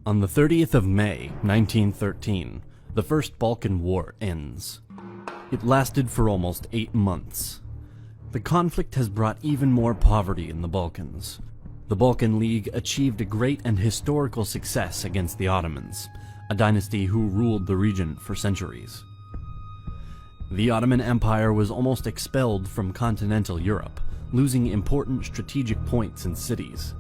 On the 30th of May, 1913, the First Balkan War ends. It lasted for almost 8 months. The conflict has brought even more poverty in the Balkans. The Balkan League achieved a great and historical success against the Ottomans, a dynasty who ruled the region for centuries. The Ottoman Empire was almost expelled from continental Europe, losing important strategic points and cities.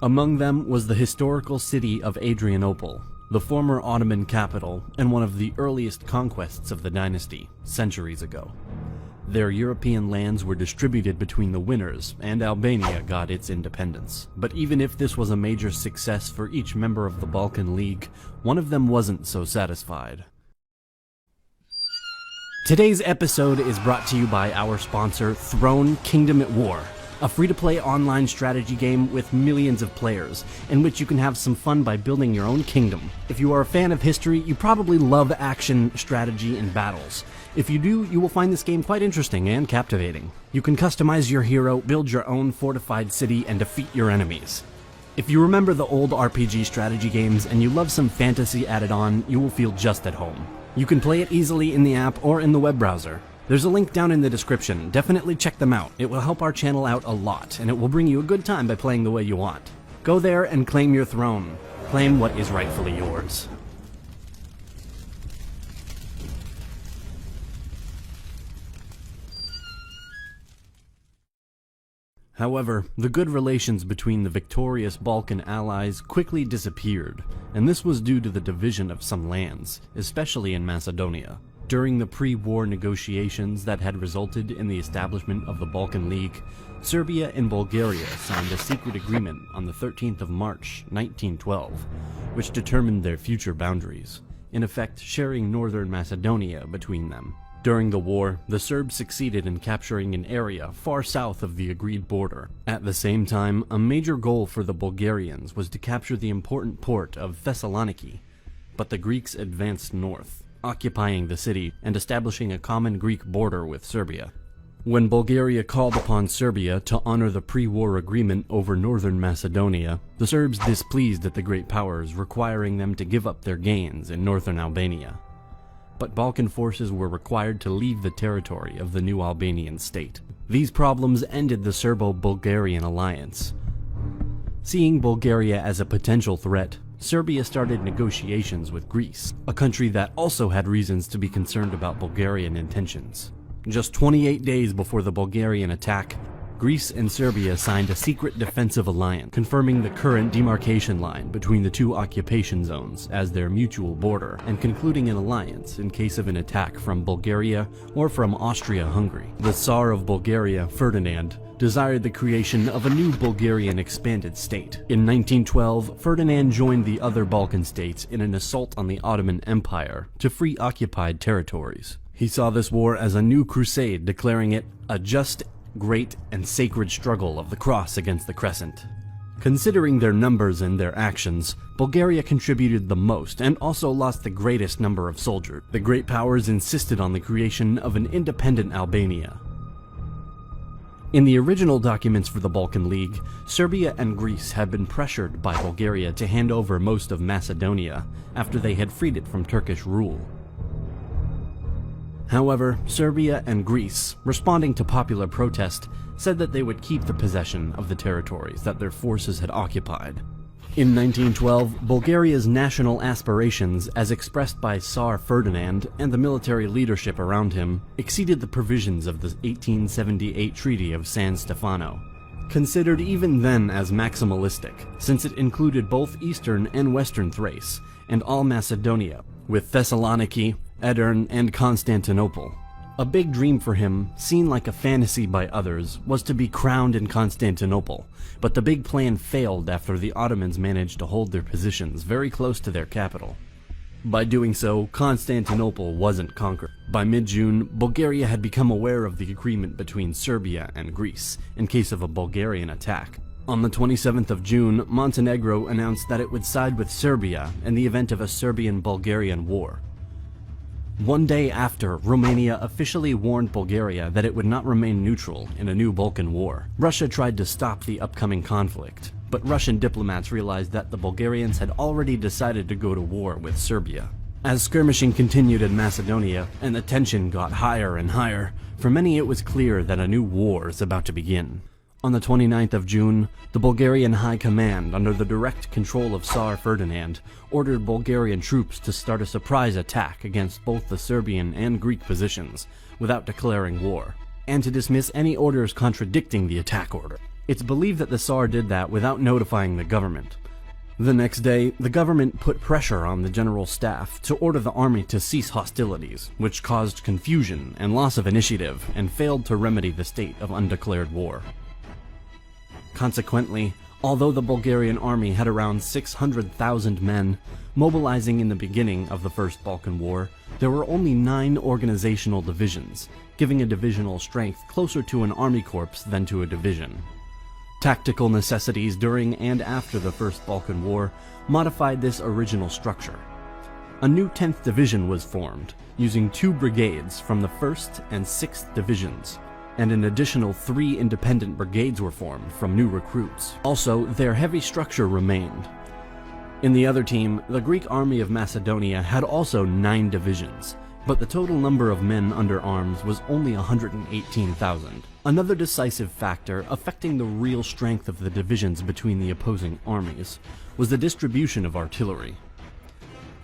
Among them was the historical city of Adrianople, the former Ottoman capital and one of the earliest conquests of the dynasty, centuries ago. Their European lands were distributed between the winners, and Albania got its independence. But even if this was a major success for each member of the Balkan League, one of them wasn't so satisfied. Today's episode is brought to you by our sponsor, Throne Kingdom at War, a free-to-play online strategy game with millions of players, in which you can have some fun by building your own kingdom. If you are a fan of history, you probably love action, strategy, and battles. If you do, you will find this game quite interesting and captivating. You can customize your hero, build your own fortified city, and defeat your enemies. If you remember the old RPG strategy games and you love some fantasy added on, you will feel just at home. You can play it easily in the app or in the web browser. There's a link down in the description. Definitely check them out. It will help our channel out a lot, and it will bring you a good time by playing the way you want. Go there and claim your throne. Claim what is rightfully yours. However, the good relations between the victorious Balkan allies quickly disappeared, and this was due to the division of some lands, especially in Macedonia. During the pre-war negotiations that had resulted in the establishment of the Balkan League, Serbia and Bulgaria signed a secret agreement on the 13th of March, 1912, which determined their future boundaries, in effect sharing northern Macedonia between them. During the war, the Serbs succeeded in capturing an area far south of the agreed border. At the same time, a major goal for the Bulgarians was to capture the important port of Thessaloniki, but the Greeks advanced north, occupying the city and establishing a common Greek border with Serbia. When Bulgaria called upon Serbia to honor the pre-war agreement over northern Macedonia, the Serbs displeased at the great powers, requiring them to give up their gains in northern Albania. But Balkan forces were required to leave the territory of the new Albanian state. These problems ended the Serbo-Bulgarian alliance. Seeing Bulgaria as a potential threat, Serbia started negotiations with Greece, a country that also had reasons to be concerned about Bulgarian intentions. Just 28 days before the Bulgarian attack, Greece and Serbia signed a secret defensive alliance, confirming the current demarcation line between the two occupation zones as their mutual border, and concluding an alliance in case of an attack from Bulgaria or from Austria-Hungary. The Tsar of Bulgaria, Ferdinand, desired the creation of a new Bulgarian expanded state. In 1912, Ferdinand joined the other Balkan states in an assault on the Ottoman Empire to free occupied territories. He saw this war as a new crusade, declaring it a just, great, and sacred struggle of the cross against the crescent. Considering their numbers and their actions, Bulgaria contributed the most and also lost the greatest number of soldiers. The great powers insisted on the creation of an independent Albania. In the original documents for the Balkan League, Serbia and Greece had been pressured by Bulgaria to hand over most of Macedonia after they had freed it from Turkish rule. However, Serbia and Greece, responding to popular protest, said that they would keep the possession of the territories that their forces had occupied. In 1912, Bulgaria's national aspirations, as expressed by Tsar Ferdinand and the military leadership around him, exceeded the provisions of the 1878 Treaty of San Stefano, considered even then as maximalistic, since it included both eastern and western Thrace, and all Macedonia, with Thessaloniki, Edirne, and Constantinople. A big dream for him, seen like a fantasy by others, was to be crowned in Constantinople, but the big plan failed after the Ottomans managed to hold their positions very close to their capital. By doing so, Constantinople wasn't conquered. By mid-June, Bulgaria had become aware of the agreement between Serbia and Greece, in case of a Bulgarian attack. On the 27th of June, Montenegro announced that it would side with Serbia in the event of a Serbian-Bulgarian war. One day after, Romania officially warned Bulgaria that it would not remain neutral in a new Balkan war. Russia tried to stop the upcoming conflict, but Russian diplomats realized that the Bulgarians had already decided to go to war with Serbia. As skirmishing continued in Macedonia, and the tension got higher and higher, for many it was clear that a new war is about to begin. On the 29th of June, the Bulgarian High Command, under the direct control of Tsar Ferdinand, ordered Bulgarian troops to start a surprise attack against both the Serbian and Greek positions, without declaring war, and to dismiss any orders contradicting the attack order. It's believed that the Tsar did that without notifying the government. The next day, the government put pressure on the general staff to order the army to cease hostilities, which caused confusion and loss of initiative and failed to remedy the state of undeclared war. Consequently, although the Bulgarian army had around 600,000 men, mobilizing in the beginning of the First Balkan War, there were only 9 organizational divisions, giving a divisional strength closer to an army corps than to a division. Tactical necessities during and after the First Balkan War modified this original structure. A new 10th Division was formed, using 2 brigades from the 1st and 6th Divisions, and an additional 3 independent brigades were formed from new recruits. Also, their heavy structure remained. In the other team, the Greek army of Macedonia had also 9 divisions, but the total number of men under arms was only 118,000. Another decisive factor affecting the real strength of the divisions between the opposing armies was the distribution of artillery.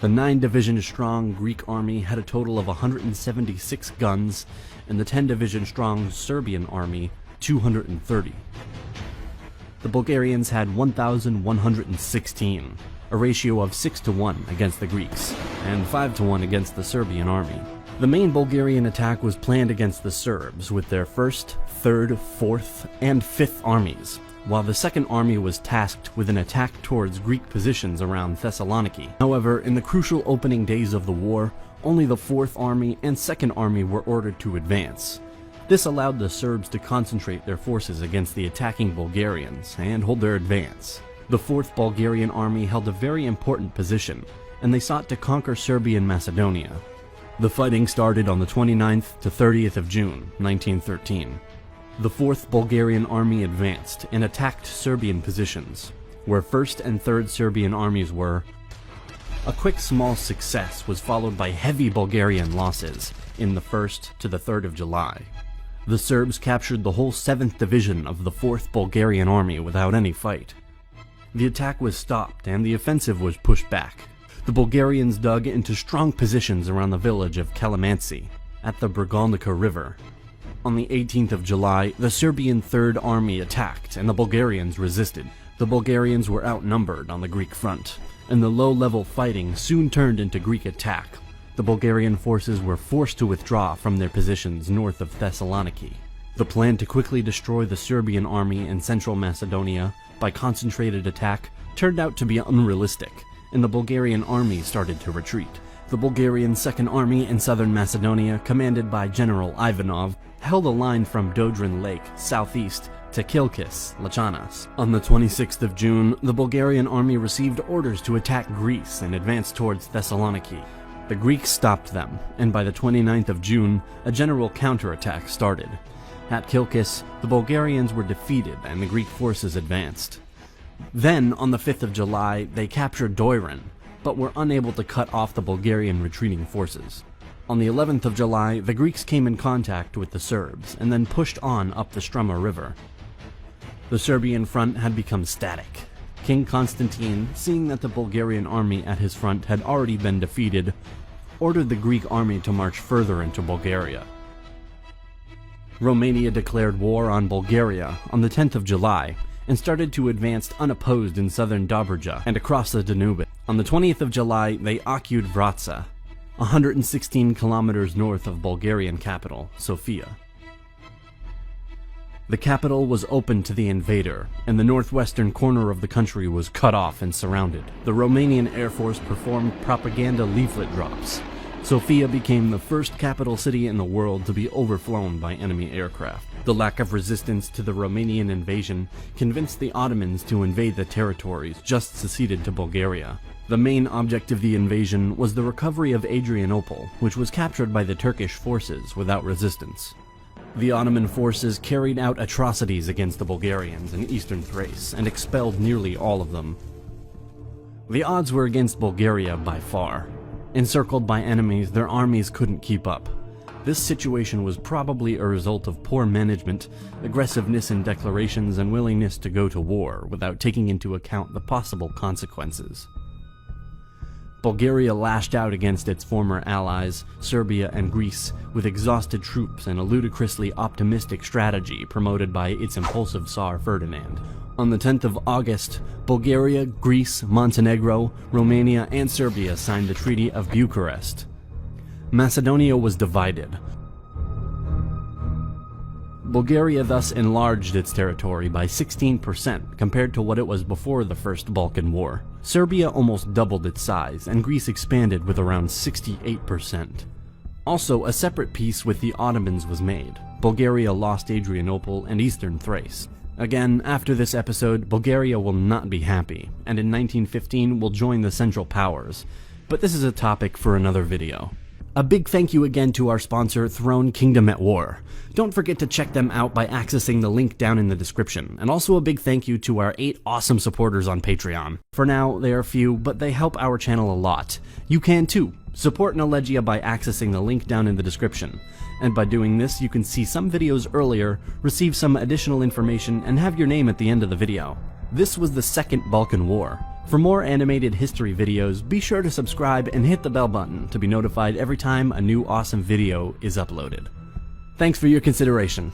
The 9-division-strong Greek army had a total of 176 guns, and the 10-division-strong Serbian army 230. The Bulgarians had 1,116, a ratio of 6-to-1 against the Greeks, and 5-to-1 against the Serbian army. The main Bulgarian attack was planned against the Serbs with their 1st, 3rd, 4th, and 5th armies, while the 2nd Army was tasked with an attack towards Greek positions around Thessaloniki. However, in the crucial opening days of the war, only the 4th Army and 2nd Army were ordered to advance. This allowed the Serbs to concentrate their forces against the attacking Bulgarians and hold their advance. The 4th Bulgarian Army held a very important position, and they sought to conquer Serbia and Macedonia. The fighting started on the 29th to 30th of June, 1913. The 4th Bulgarian Army advanced and attacked Serbian positions, where 1st and 3rd Serbian armies were. A quick small success was followed by heavy Bulgarian losses in the 1st to the 3rd of July. The Serbs captured the whole 7th Division of the 4th Bulgarian Army without any fight. The attack was stopped and the offensive was pushed back. The Bulgarians dug into strong positions around the village of Kalamansi, at the Brgalnica River. On the 18th of July, the Serbian 3rd Army attacked and the Bulgarians resisted. The Bulgarians were outnumbered on the Greek front, and the low-level fighting soon turned into Greek attack. The Bulgarian forces were forced to withdraw from their positions north of Thessaloniki. The plan to quickly destroy the Serbian army in central Macedonia by concentrated attack turned out to be unrealistic, and the Bulgarian army started to retreat. The Bulgarian 2nd Army in southern Macedonia, commanded by General Ivanov, held a line from Dodrin Lake southeast to Kilkis, Lachanas. On the 26th of June, the Bulgarian army received orders to attack Greece and advance towards Thessaloniki. The Greeks stopped them, and by the 29th of June, a general counterattack started. At Kilkis, the Bulgarians were defeated and the Greek forces advanced. Then, on the 5th of July, they captured Doiran, but were unable to cut off the Bulgarian retreating forces. On the 11th of July, the Greeks came in contact with the Serbs and then pushed on up the Struma River. The Serbian front had become static. King Constantine, seeing that the Bulgarian army at his front had already been defeated, ordered the Greek army to march further into Bulgaria. Romania declared war on Bulgaria on the 10th of July and started to advance unopposed in southern Dobruja and across the Danube. On the 20th of July, they occupied Vratsa, 116 kilometers north of Bulgarian capital, Sofia. The capital was open to the invader, and the northwestern corner of the country was cut off and surrounded. The Romanian Air Force performed propaganda leaflet drops. Sofia became the first capital city in the world to be overflown by enemy aircraft. The lack of resistance to the Romanian invasion convinced the Ottomans to invade the territories just seceded to Bulgaria. The main object of the invasion was the recovery of Adrianople, which was captured by the Turkish forces without resistance. The Ottoman forces carried out atrocities against the Bulgarians in eastern Thrace and expelled nearly all of them. The odds were against Bulgaria by far. Encircled by enemies, their armies couldn't keep up. This situation was probably a result of poor management, aggressiveness in declarations, and willingness to go to war without taking into account the possible consequences. Bulgaria lashed out against its former allies, Serbia and Greece, with exhausted troops and a ludicrously optimistic strategy promoted by its impulsive Tsar Ferdinand. On the 10th of August, Bulgaria, Greece, Montenegro, Romania, and Serbia signed the Treaty of Bucharest. Macedonia was divided. Bulgaria thus enlarged its territory by 16% compared to what it was before the First Balkan War. Serbia almost doubled its size, and Greece expanded with around 68%. Also, a separate peace with the Ottomans was made. Bulgaria lost Adrianople and eastern Thrace. Again, after this episode, Bulgaria will not be happy, and in 1915 will join the Central Powers. But this is a topic for another video. A big thank you again to our sponsor, Throne Kingdom at War. Don't forget to check them out by accessing the link down in the description, and also a big thank you to our 8 awesome supporters on Patreon. For now, they are few, but they help our channel a lot. You can too. Support Nelegia by accessing the link down in the description. And by doing this, you can see some videos earlier, receive some additional information, and have your name at the end of the video. This was the Second Balkan War. For more animated history videos, be sure to subscribe and hit the bell button to be notified every time a new awesome video is uploaded. Thanks for your consideration.